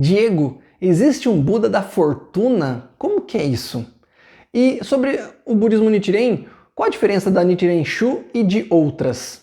Diego, existe um Buda da fortuna? Como que é isso? E sobre o budismo Nichiren, qual a diferença da Nichiren Shu e de outras?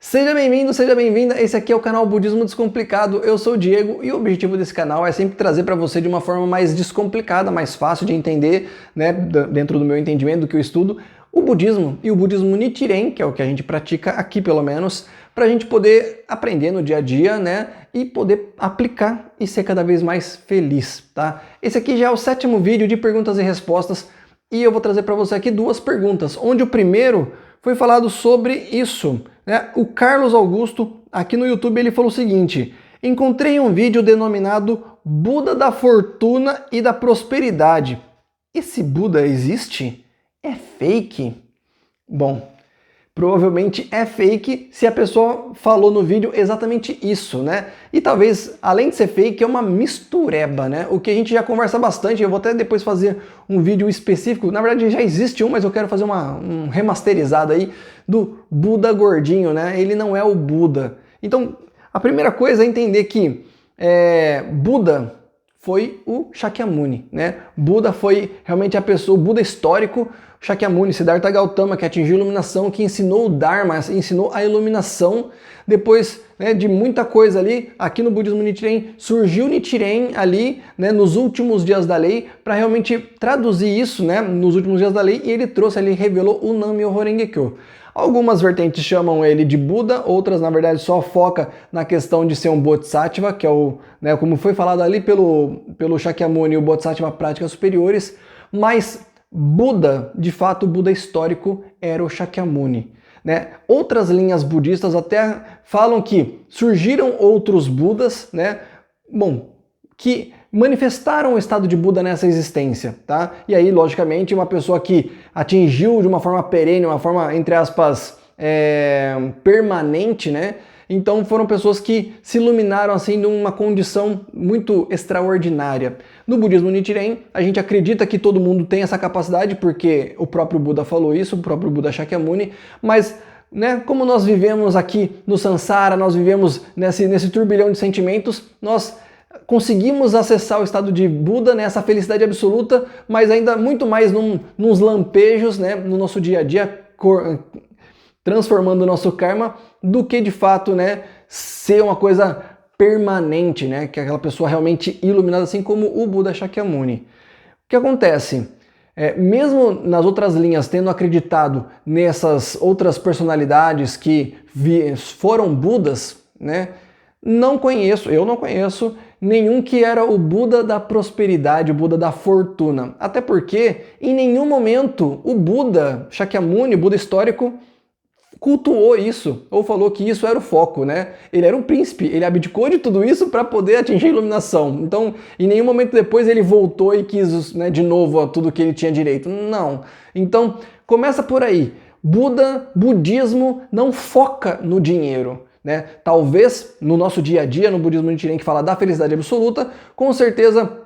Seja bem-vindo, seja bem-vinda, esse aqui é o canal Budismo Descomplicado, eu sou o Diego e o objetivo desse canal é sempre trazer para você de uma forma mais descomplicada, mais fácil de entender, né, dentro do meu entendimento, do que eu estudo, o budismo e o budismo Nichiren, que é o que a gente pratica aqui pelo menos, para a gente poder aprender no dia a dia, né, e poder aplicar e ser cada vez mais feliz, tá? Esse aqui já é o 7º vídeo de perguntas e respostas e eu vou trazer para você aqui duas perguntas, onde o primeiro foi falado sobre isso, né? O Carlos Augusto, aqui no YouTube, ele falou o seguinte: encontrei um vídeo denominado Buda da Fortuna e da Prosperidade. Esse Buda existe? É fake? Bom, provavelmente é fake se a pessoa falou no vídeo exatamente isso, né? E talvez, além de ser fake, é uma mistureba, né? O que a gente já conversa bastante, eu vou até depois fazer um vídeo específico, na verdade já existe um, mas eu quero fazer um remasterizado aí do Buda gordinho, né? Ele não é o Buda. Então, a primeira coisa é entender que Buda foi o Shakyamuni, né? Buda foi realmente a pessoa, o Buda histórico, Shakyamuni, Siddhartha Gautama, que atingiu a iluminação, que ensinou o Dharma, ensinou a iluminação. Depois, né, de muita coisa ali, aqui no budismo Nichiren, surgiu Nichiren ali, né, nos últimos dias da lei, para realmente traduzir isso, né, nos últimos dias da lei, e ele trouxe ali, revelou o Nam-myoho Renge-kyo. Algumas vertentes chamam ele de Buda, outras na verdade só foca na questão de ser um Bodhisattva, que é o, né, como foi falado ali pelo Shakyamuni, o Bodhisattva práticas superiores, mas Buda, de fato, o Buda histórico era o Shakyamuni, né? Outras linhas budistas até falam que surgiram outros Budas, né? Bom, que manifestaram o estado de Buda nessa existência, tá? E aí, logicamente, uma pessoa que atingiu de uma forma perene, uma forma, entre aspas, permanente, né? Então foram pessoas que se iluminaram assim numa condição muito extraordinária. No budismo Nichiren, a gente acredita que todo mundo tem essa capacidade, porque o próprio Buda falou isso, o próprio Buda Shakyamuni, mas né, como nós vivemos aqui no Sansara, nós vivemos nesse turbilhão de sentimentos, nós conseguimos acessar o estado de Buda, né, essa felicidade absoluta, mas ainda muito mais nos lampejos, né, no nosso dia a dia, transformando o nosso karma, do que de fato, né, ser uma coisa permanente, né, que é aquela pessoa realmente iluminada, assim como o Buda Shakyamuni. O que acontece? Mesmo nas outras linhas, tendo acreditado nessas outras personalidades que foram Budas, né, eu não conheço nenhum que era o Buda da prosperidade, o Buda da fortuna. Até porque, em nenhum momento, o Buda Shakyamuni, o Buda histórico, cultuou isso, ou falou que isso era o foco, né? Ele era um príncipe, ele abdicou de tudo isso para poder atingir a iluminação. Então, em nenhum momento depois ele voltou e quis, né, de novo tudo que ele tinha direito. Não. Então, começa por aí. Budismo não foca no dinheiro, né? Talvez no nosso dia a dia, no budismo Nichiren, que fala da felicidade absoluta, com certeza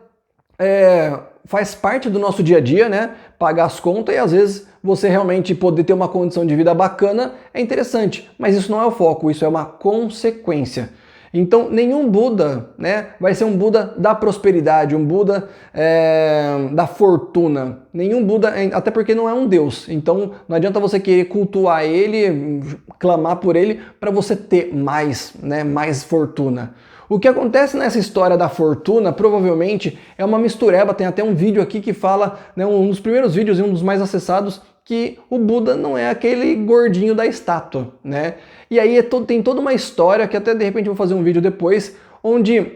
faz parte do nosso dia a dia, né? Pagar as contas e às vezes você realmente poder ter uma condição de vida bacana é interessante, mas isso não é o foco, isso é uma consequência. Então, nenhum Buda, né, vai ser um Buda da prosperidade, um Buda da fortuna. Nenhum Buda, até porque não é um Deus. Então, não adianta você querer cultuar ele, clamar por ele, para você ter mais, né, mais fortuna. O que acontece nessa história da fortuna, provavelmente, é uma mistureba. Tem até um vídeo aqui que fala, né, um dos primeiros vídeos e um dos mais acessados, que o Buda não é aquele gordinho da estátua, né? E aí tem toda uma história, que até de repente eu vou fazer um vídeo depois, onde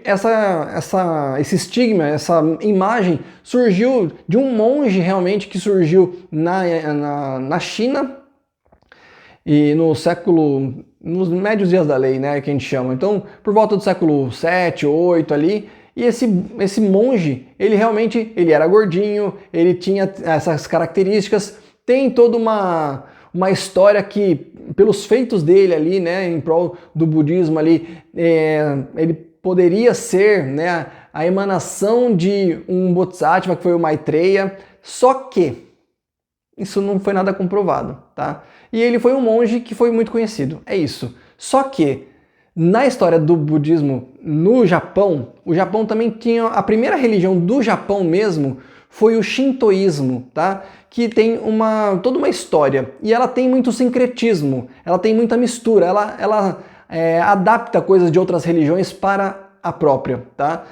esse estigma, essa imagem surgiu de um monge realmente que surgiu na China, e nos médios dias da lei, né, que a gente chama. Então, por volta do século 7, 8 ali, e esse monge, ele realmente, ele era gordinho, ele tinha essas características, tem toda uma história que, pelos feitos dele ali, né, em prol do budismo ali, ele poderia ser, né, a emanação de um Bodhisattva, que foi o Maitreya, só que isso não foi nada comprovado, tá? E ele foi um monge que foi muito conhecido, é isso. Só que Na história do budismo no Japão, o Japão também tinha a primeira religião do Japão mesmo foi o shintoísmo, tá? Que tem toda uma história e ela tem muito sincretismo, ela tem muita mistura, ela adapta coisas de outras religiões para a própria, tá?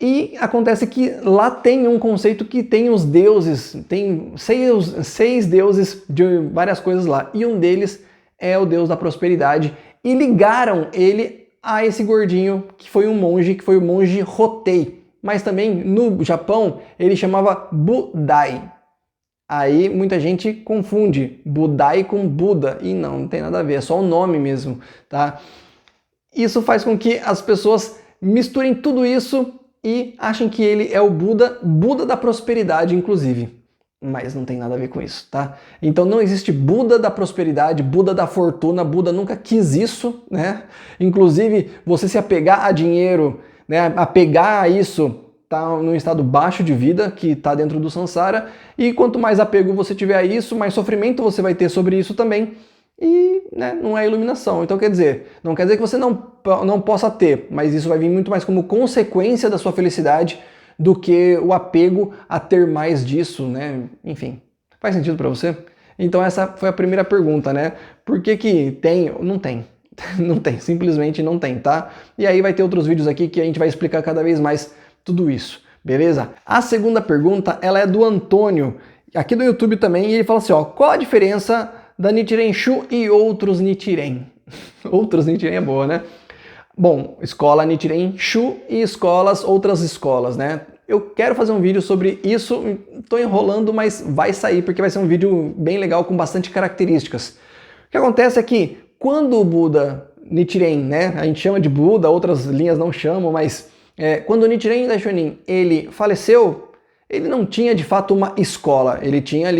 E acontece que lá tem um conceito que tem os deuses, tem seis deuses de várias coisas lá, e um deles é o deus da prosperidade, e ligaram ele a esse gordinho que foi um monge, que foi o monge Hotei. Mas também no Japão ele chamava Budai. Aí muita gente confunde Budai com Buda, e não tem nada a ver, é só o nome mesmo, tá? Isso faz com que as pessoas misturem tudo isso e achem que ele é o Buda, Buda da prosperidade, inclusive. Mas não tem nada a ver com isso, tá? Então não existe Buda da prosperidade, Buda da fortuna, Buda nunca quis isso, né? Inclusive, você se apegar a dinheiro, né, apegar a isso, tá num estado baixo de vida, que está dentro do samsara, e quanto mais apego você tiver a isso, mais sofrimento você vai ter sobre isso também, e né, não é iluminação. Então quer dizer, não quer dizer que você não possa ter, mas isso vai vir muito mais como consequência da sua felicidade do que o apego a ter mais disso, né? Enfim, faz sentido para você? Então essa foi a primeira pergunta, né? Por que que tem? Não tem. Não tem, simplesmente não tem, tá? E aí vai ter outros vídeos aqui que a gente vai explicar cada vez mais tudo isso, beleza? A segunda pergunta, ela é do Antônio, aqui do YouTube também, e ele fala assim, ó, qual a diferença da Nichiren Shu e outros Nichiren? Outros Nichiren é boa, né? Bom, escola Nichiren Shu e outras escolas, né? Eu quero fazer um vídeo sobre isso, tô enrolando, mas vai sair, porque vai ser um vídeo bem legal, com bastante características. O que acontece é que, quando o Buda Nichiren, né, a gente chama de Buda, outras linhas não chamam, mas quando o Nichiren Daishonin, ele faleceu, ele não tinha de fato uma escola, ele tinha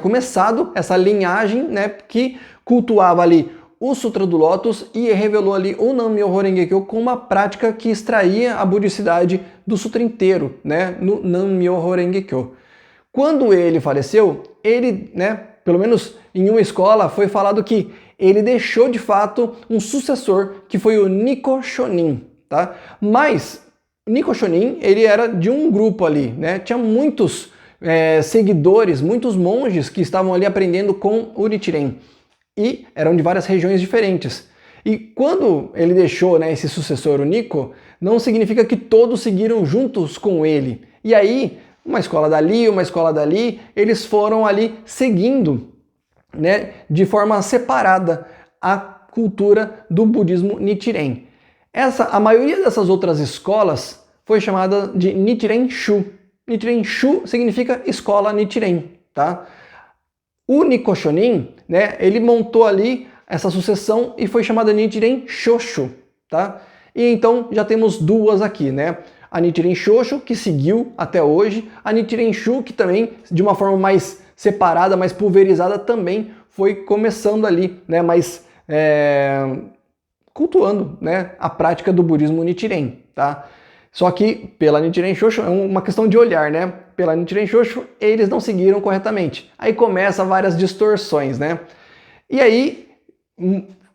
começado essa linhagem, né, que cultuava ali o Sutra do Lótus e revelou ali o Nam-myoho Renge-kyo com uma prática que extraía a budicidade do sutra inteiro, né, no Nam-myoho Renge-kyo. Quando ele faleceu, ele, né, pelo menos em uma escola, foi falado que ele deixou de fato um sucessor, que foi o Nikko Shonin, tá? Mas Nikko Shonin, ele era de um grupo ali, né? Tinha muitos seguidores, muitos monges que estavam ali aprendendo com o Nichiren. E eram de várias regiões diferentes. E quando ele deixou, né, esse sucessor, o Nikko, não significa que todos seguiram juntos com ele. E aí, uma escola dali, eles foram ali seguindo, né, de forma separada a cultura do budismo Nichiren. A maioria dessas outras escolas foi chamada de Nichiren Shu. Nichiren Shu significa escola Nichiren, tá? O Nikko Shonin, né, ele montou ali essa sucessão e foi chamada Nichiren Shoshu, tá? E então já temos duas aqui, né? A Nichiren Shoshu, que seguiu até hoje, a Nichiren Shu, que também, de uma forma mais separada, mais pulverizada, também foi começando ali, né, mas cultuando, né, a prática do budismo Nichiren, tá? Só que pela Nichiren Shoshu é uma questão de olhar, né? Pela Nichiren Shoshu eles não seguiram corretamente. Aí começa várias distorções, né? E aí,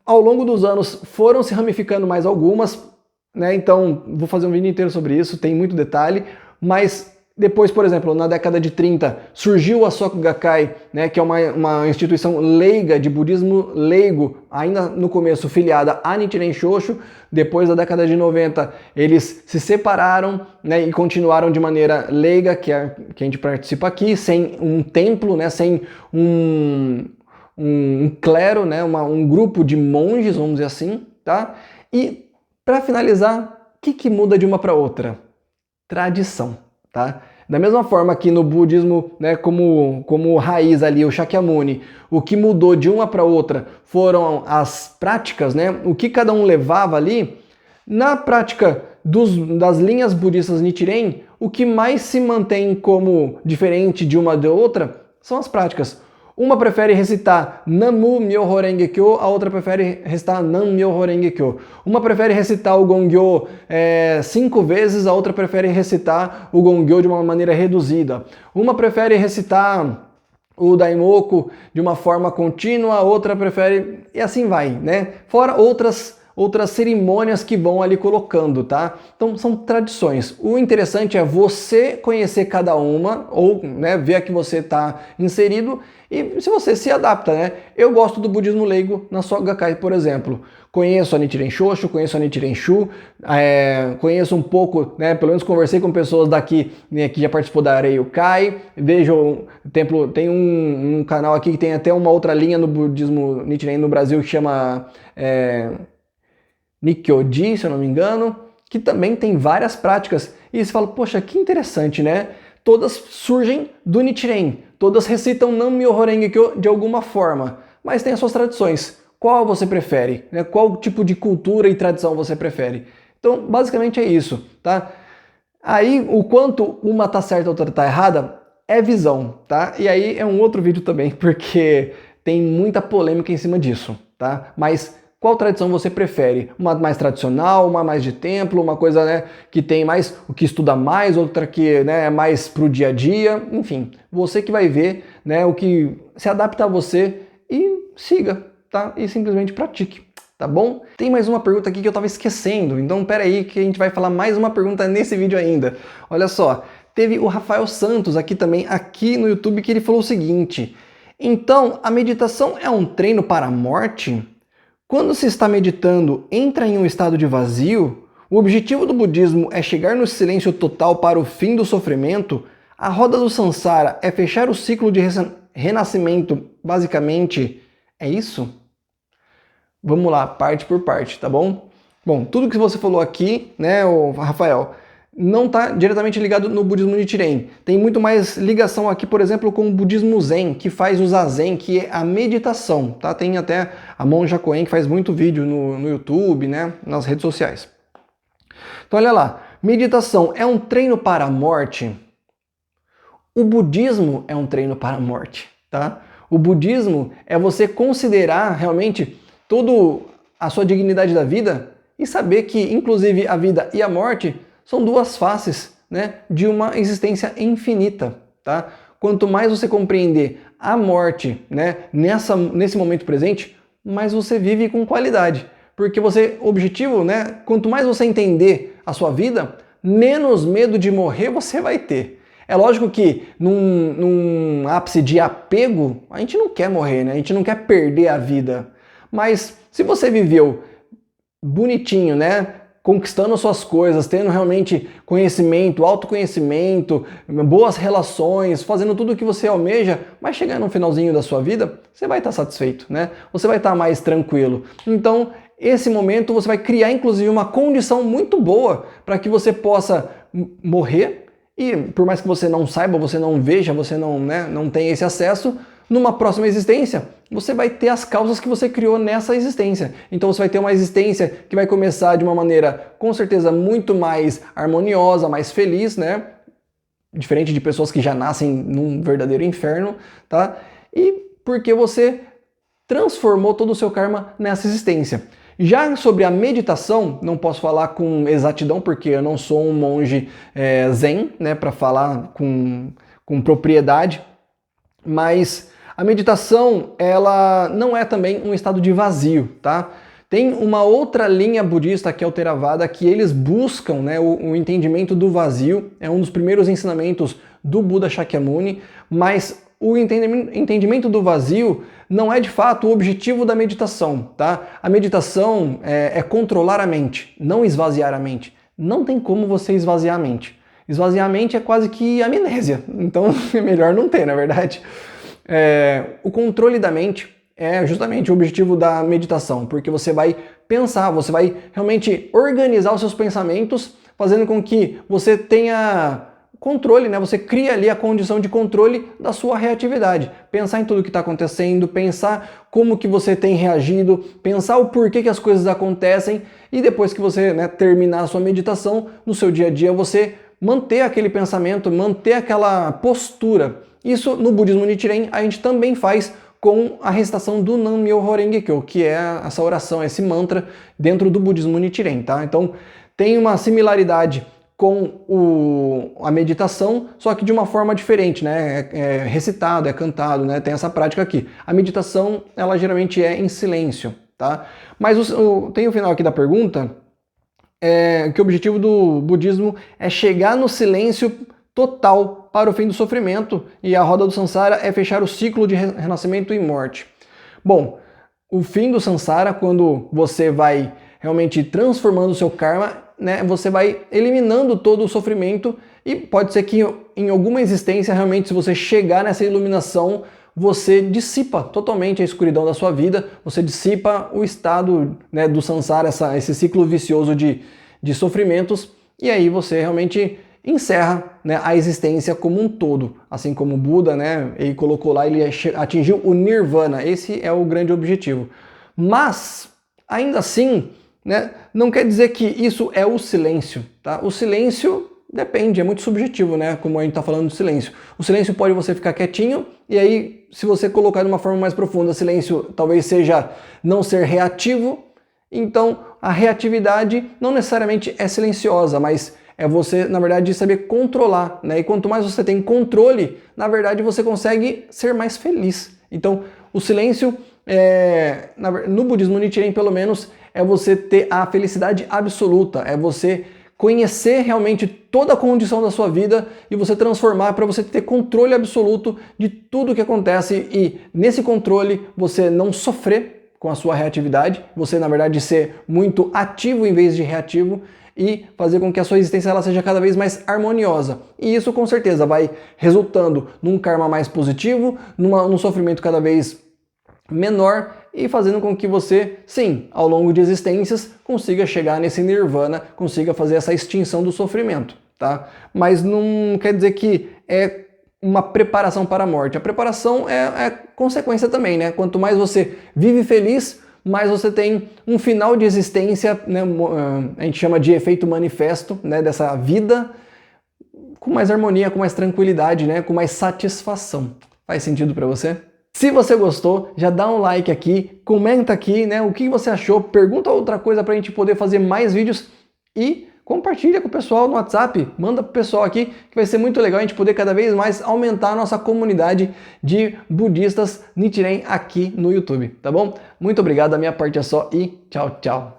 ao longo dos anos, foram se ramificando mais algumas, né? Então, vou fazer um vídeo inteiro sobre isso, tem muito detalhe, mas depois, por exemplo, na década de 30, surgiu a Soka Gakkai, né, que é uma instituição leiga, de budismo leigo, ainda no começo filiada a Nichiren Shoshu. Depois da década de 90, eles se separaram, né, e continuaram de maneira leiga, que a gente participa aqui, sem um templo, né, sem um clero, né, um grupo de monges, vamos dizer assim, tá? E, para finalizar, o que muda de uma para outra? Tradição. Tá? Da mesma forma que no budismo, né, como raiz ali, o Shakyamuni, o que mudou de uma para outra foram as práticas, né, o que cada um levava ali. Na prática das linhas budistas Nichiren, o que mais se mantém como diferente de uma da outra são as práticas. Uma prefere recitar Namu-myoho Renge-kyo, a outra prefere recitar Nam-myoho Renge-kyo. Uma prefere recitar o Gongyo 5 vezes, a outra prefere recitar o Gongyo de uma maneira reduzida. Uma prefere recitar o Daimoku de uma forma contínua, a outra prefere... e assim vai, né? Fora outras outras cerimônias que vão ali colocando, tá? Então são tradições. O interessante é você conhecer cada uma, ou né, ver a que você está inserido, e se você se adapta, né? Eu gosto do budismo leigo na Soka Gakkai, por exemplo. Conheço a Nichiren Shoshu, conheço a Nichiren Shu, conheço um pouco, né, pelo menos conversei com pessoas daqui, né, que já participou da Reiukai, vejo, tem um canal aqui que tem até uma outra linha no budismo Nichiren no Brasil que chama Nikkyoji, se eu não me engano, que também tem várias práticas, e você fala, poxa, que interessante, né? Todas surgem do Nichiren, todas recitam Nam-myoho Renge-kyo de alguma forma, mas tem as suas tradições. Qual você prefere? Né? Qual tipo de cultura e tradição você prefere? Então, basicamente é isso, tá? Aí, o quanto uma tá certa e outra tá errada, é visão, tá? E aí é um outro vídeo também, porque tem muita polêmica em cima disso, tá? Mas qual tradição você prefere? Uma mais tradicional, uma mais de templo, uma coisa, né, que tem mais, o que estuda mais, outra que, né, é mais pro dia a dia, enfim. Você que vai ver, né, o que se adapta a você e siga, tá? E simplesmente pratique, tá bom? Tem mais uma pergunta aqui que eu tava esquecendo, então pera aí que a gente vai falar mais uma pergunta nesse vídeo ainda. Olha só, teve o Rafael Santos aqui também, aqui no YouTube, que ele falou o seguinte: então, a meditação é um treino para a morte? Quando se está meditando, entra em um estado de vazio? O objetivo do budismo é chegar no silêncio total para o fim do sofrimento? A roda do samsara é fechar o ciclo de renascimento, basicamente? É isso? Vamos lá, parte por parte, tá bom? Bom, tudo que você falou aqui, né, Rafael, não está diretamente ligado no budismo Nichiren. Tem muito mais ligação aqui, por exemplo, com o budismo Zen, que faz o Zazen, que é a meditação, tá? Tem até a monja Koen que faz muito vídeo no YouTube, né, nas redes sociais. Então olha lá, meditação é um treino para a morte? O budismo é um treino para a morte, tá? O budismo é você considerar realmente toda a sua dignidade da vida e saber que, inclusive, a vida e a morte são duas faces, né, de uma existência infinita, tá? Quanto mais você compreender a morte, né, nesse momento presente, mais você vive com qualidade. Porque objetivo, né, quanto mais você entender a sua vida, menos medo de morrer você vai ter. É lógico que num ápice de apego, a gente não quer morrer, né? A gente não quer perder a vida. Mas se você viveu bonitinho, né? Conquistando suas coisas, tendo realmente conhecimento, autoconhecimento, boas relações, fazendo tudo o que você almeja, mas chegar no finalzinho da sua vida, você vai estar satisfeito, né? Você vai estar mais tranquilo. Então, esse momento você vai criar, inclusive, uma condição muito boa para que você possa morrer. E por mais que você não saiba, você não veja, você não tenha esse acesso, numa próxima existência, você vai ter as causas que você criou nessa existência. Então você vai ter uma existência que vai começar de uma maneira, com certeza, muito mais harmoniosa, mais feliz, né? Diferente de pessoas que já nascem num verdadeiro inferno, tá? E porque você transformou todo o seu karma nessa existência. Já sobre a meditação, não posso falar com exatidão, porque eu não sou um monge zen, né, para falar com propriedade, mas a meditação, ela não é também um estado de vazio, tá? Tem uma outra linha budista, que é o Theravada, que eles buscam, né, o entendimento do vazio, é um dos primeiros ensinamentos do Buda Shakyamuni, mas o entendimento do vazio não é de fato o objetivo da meditação, tá? A meditação é controlar a mente, não esvaziar a mente. Não tem como você esvaziar a mente. Esvaziar a mente é quase que amnésia, então é melhor não ter, na verdade. O controle da mente é justamente o objetivo da meditação, porque você vai pensar, você vai realmente organizar os seus pensamentos, fazendo com que você tenha controle, né? Você cria ali a condição de controle da sua reatividade. Pensar em tudo que está acontecendo, pensar como que você tem reagido, pensar o porquê que as coisas acontecem e depois que você, né, terminar a sua meditação, no seu dia a dia você manter aquele pensamento, manter aquela postura. Isso no budismo Nichiren a gente também faz com a recitação do Nam-myoho Renge-kyo, que é essa oração, esse mantra dentro do budismo Nichiren, tá? Então tem uma similaridade com a meditação, só que de uma forma diferente, né? É recitado, é cantado, né? Tem essa prática aqui. A meditação, ela geralmente é em silêncio, tá? Mas tem o final aqui da pergunta, que o objetivo do budismo é chegar no silêncio total para o fim do sofrimento, e a roda do samsara é fechar o ciclo de renascimento e morte. Bom, o fim do samsara, quando você vai realmente transformando o seu karma, né, você vai eliminando todo o sofrimento, e pode ser que em alguma existência, realmente, se você chegar nessa iluminação, você dissipa totalmente a escuridão da sua vida, você dissipa o estado, né, do samsara, esse ciclo vicioso de sofrimentos, e aí você realmente encerra, né, a existência como um todo. Assim como o Buda, né, ele colocou lá, ele atingiu o Nirvana, esse é o grande objetivo. Mas, ainda assim, né, não quer dizer que isso é o silêncio, tá? O silêncio depende, é muito subjetivo, né? Como a gente está falando do silêncio. O silêncio pode você ficar quietinho, e aí, se você colocar de uma forma mais profunda, silêncio talvez seja não ser reativo. Então, a reatividade não necessariamente é silenciosa, mas é você, na verdade, saber controlar, né? E quanto mais você tem controle, na verdade, você consegue ser mais feliz. Então, o silêncio, no budismo Nichiren, pelo menos, é você ter a felicidade absoluta, é você conhecer realmente toda a condição da sua vida e você transformar para você ter controle absoluto de tudo que acontece, e nesse controle você não sofrer com a sua reatividade, você na verdade ser muito ativo em vez de reativo, e fazer com que a sua existência ela seja cada vez mais harmoniosa. E isso com certeza vai resultando num karma mais positivo, num sofrimento cada vez menor, e fazendo com que você, sim, ao longo de existências, consiga chegar nesse nirvana, consiga fazer essa extinção do sofrimento, tá? Mas não quer dizer que é uma preparação para a morte. A preparação é consequência também, né? Quanto mais você vive feliz, mais você tem um final de existência, né? A gente chama de efeito manifesto, né? Dessa vida com mais harmonia, com mais tranquilidade, né? Com mais satisfação. Faz sentido para você? Se você gostou, já dá um like aqui, comenta aqui, né, o que você achou, pergunta outra coisa para a gente poder fazer mais vídeos, e compartilha com o pessoal no WhatsApp, manda pro pessoal aqui, que vai ser muito legal a gente poder cada vez mais aumentar a nossa comunidade de budistas Nichiren aqui no YouTube, tá bom? Muito obrigado, a minha parte é só, e tchau, tchau!